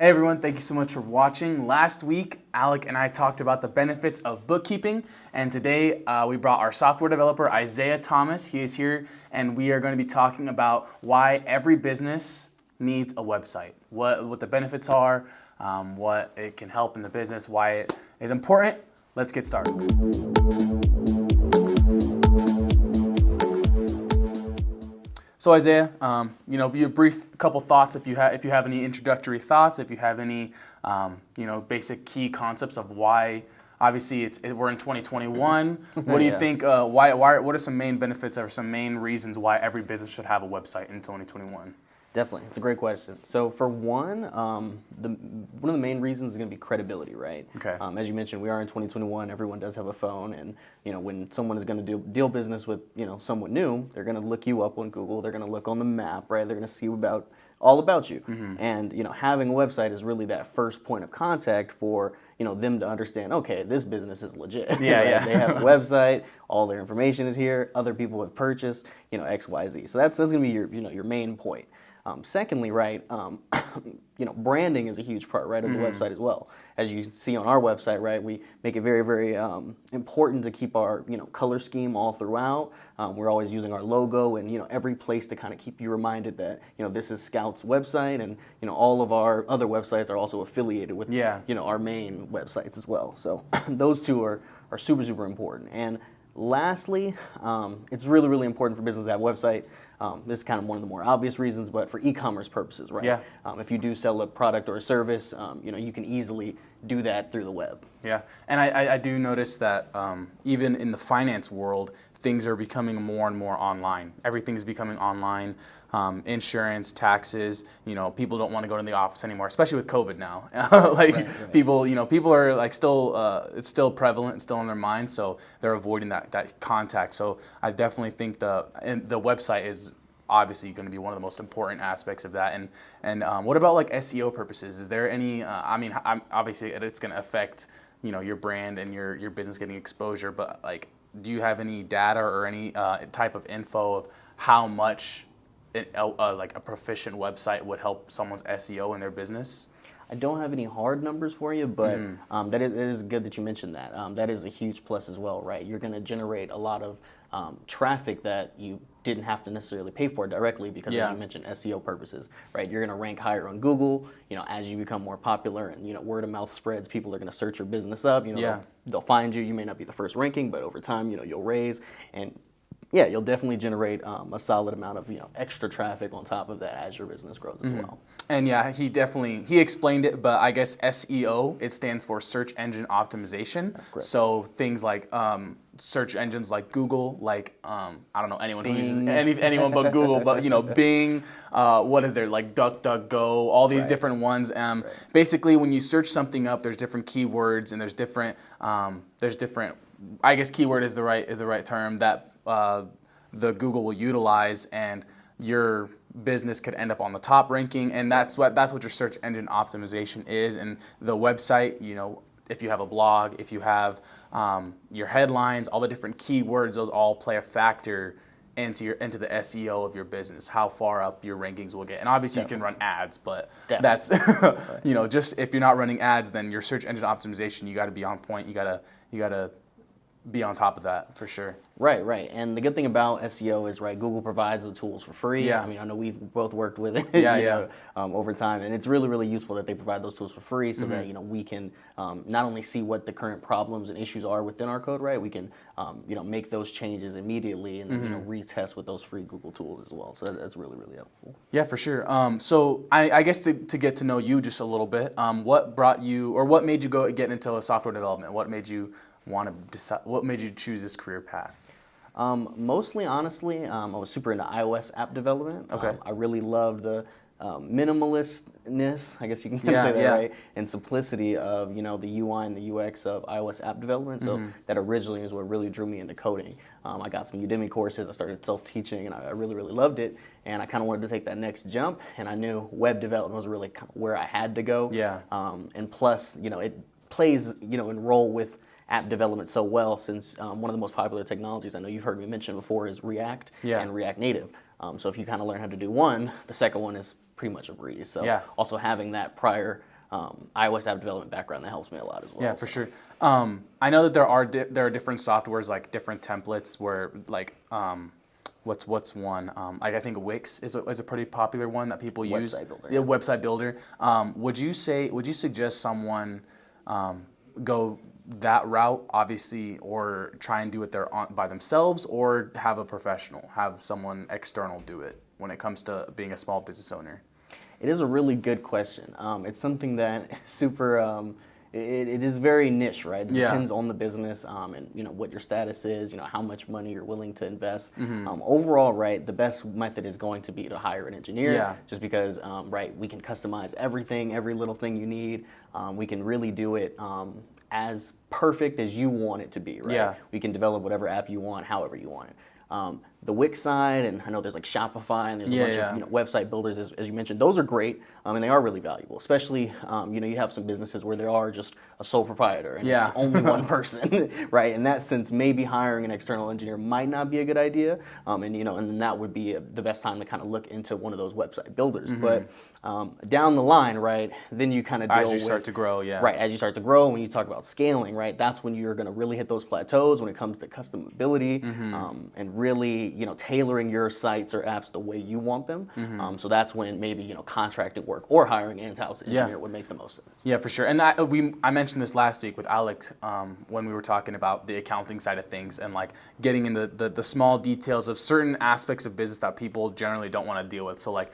Hey everyone, thank you so much for watching. Last week, Alec and I talked about the benefits of bookkeeping, and today we brought our software developer, Isaiah Thomas. He is here, and we are going to be talking about why every business needs a website, what the benefits are, what it can help in the business, why it is important. Let's get started. So Isaiah, be a brief couple thoughts if you have any introductory thoughts, if you have any basic key concepts of why. Obviously, we're in 2021. What do you think? What are some main benefits or some main reasons why every business should have a website in 2021? Definitely, it's a great question. So for one, one of the main reasons is going to be credibility, right? Okay. As you mentioned, we are in 2021. Everyone does have a phone, and when someone is going to deal business with someone new, they're going to look you up on Google. They're going to look on the map, right? They're going to see all about you. Mm-hmm. And having a website is really that first point of contact for them to understand. Okay, this business is legit. Yeah, right? yeah. They have a website. All their information is here. Other people have purchased X, Y, Z. So that's going to be your main point. Secondly, right, branding is a huge part, right, of the website as well. As you see on our website, right, we make it very, very important to keep our, color scheme all throughout. We're always using our logo and, every place to kind of keep you reminded that, this is Scout's website, and, all of our other websites are also affiliated with, our main websites as well. So those two are super, super important. And lastly, it's really, really important for business to have a website. This is kind of one of the more obvious reasons, but for e-commerce purposes, right? Yeah. If you do sell a product or a service, you can easily do that through the web. Yeah, and I do notice that even in the finance world, things are becoming more and more online. Everything is becoming online. Insurance, taxes. People don't want to go to the office anymore, especially with COVID now. Right. People are like still, it's still prevalent, and still on their minds, so they're avoiding that contact. So I definitely think the website is obviously going to be one of the most important aspects of that. And what about like SEO purposes? Is there any? Obviously it's going to affect your brand and your business getting exposure, but like, do you have any data or any type of info of how much like a proficient website would help someone's SEO in their business? I don't have any hard numbers for you, but that is good that you mentioned that. That is a huge plus as well, right? You're going to generate a lot of traffic that you didn't have to necessarily pay for directly because, as you mentioned, SEO purposes, right? You're going to rank higher on Google. As you become more popular and word of mouth spreads, people are going to search your business up. They'll find you. You may not be the first ranking, but over time, you'll raise, and yeah, you'll definitely generate a solid amount of extra traffic on top of that as your business grows as well. And yeah, he explained it, but I guess SEO, it stands for search engine optimization. That's correct. So things like search engines like Google, like I don't know anyone Bing. who uses anyone but Google, but Bing, what is there, like DuckDuckGo, all these different ones. Basically, when you search something up, there's different keywords and there's different I guess keyword is the right term that the Google will utilize, and your business could end up on the top ranking, and that's what your search engine optimization is. And the website, if you have a blog, if you have your headlines, all the different keywords, those all play a factor into the SEO of your business, how far up your rankings will get. And obviously you can run ads, but that's just if you're not running ads, then your search engine optimization, you got to be on point. You got to be on top of that for sure. Right. And the good thing about SEO is, right, Google provides the tools for free. Yeah. I know we've both worked with it over time, and it's really, really useful that they provide those tools for free so that, we can not only see what the current problems and issues are within our code, right, we can, make those changes immediately and then, retest with those free Google tools as well. So that's really, really helpful. Yeah, for sure. So I guess to get to know you just a little bit, what brought you, or what made you get into software development? What made you what made you choose this career path? Mostly, honestly, I was super into iOS app development. Okay. I really loved the minimalistness, I guess you can say that, right? And simplicity of, the UI and the UX of iOS app development. So that originally is what really drew me into coding. I got some Udemy courses. I started self-teaching, and I really, really loved it. And I kind of wanted to take that next jump, and I knew web development was really kind of where I had to go. Yeah. And plus, it plays, in role with app development so well, since one of the most popular technologies I know you've heard me mention before is React and React Native. So if you kind of learn how to do one, the second one is pretty much a breeze. So also having that prior iOS app development background, that helps me a lot as well. Yeah, for sure. I know that there are different softwares, like different templates where like what's one? Like I think Wix is a pretty popular one that people use. Website builder, Yeah, yeah. website builder. Would you suggest someone go that route, obviously, or try and do it by themselves, or have a professional, have someone external do it when it comes to being a small business owner? It is a really good question. It's something that is super. It is very niche, right? It Yeah. depends on the business, and what your status is. How much money you're willing to invest. Mm-hmm. Overall, right, the best method is going to be to hire an engineer. Yeah. Just because, right, we can customize everything, every little thing you need. We can really do it as perfect as you want it to be, right? Yeah. We can develop whatever app you want, however you want it. The Wix side, and I know there's like Shopify, and there's a bunch of website builders, as you mentioned. Those are great, and they are really valuable. Especially, you have some businesses where there are just a sole proprietor, and it's only one person, right? In that sense, maybe hiring an external engineer might not be a good idea, and then that would be the best time to kind of look into one of those website builders. But down the line, right, then you kind of deal As you with, start to grow, yeah. right, as you start to grow, when you talk about scaling, right, that's when you're going to really hit those plateaus when it comes to customability, and really, tailoring your sites or apps the way you want them. So that's when maybe, contracting work or hiring an in-house engineer would make the most sense. Yeah, for sure. And I mentioned this last week with Alex when we were talking about the accounting side of things and like getting into the small details of certain aspects of business that people generally don't want to deal with. So like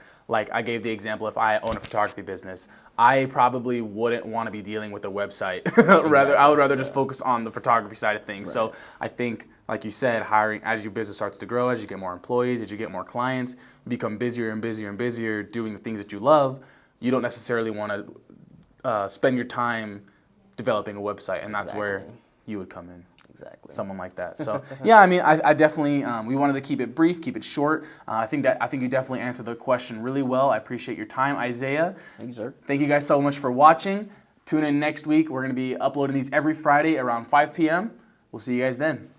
I gave the example, if I own a photography business, I probably wouldn't want to be dealing with a website. I would rather just focus on the photography side of things. Right. So I think, like you said, hiring, as your business starts to grow, as you get more employees, as you get more clients, you become busier and busier and busier doing the things that you love. You don't necessarily want to spend your time developing a website, and that's where you would come in. Exactly. Someone like that. So yeah, I mean, I definitely we wanted to keep it brief, keep it short. I think you definitely answered the question really well. I appreciate your time, Isaiah. Thank you, sir. Thank you guys so much for watching. Tune in next week. We're going to be uploading these every Friday around 5 p.m. We'll see you guys then.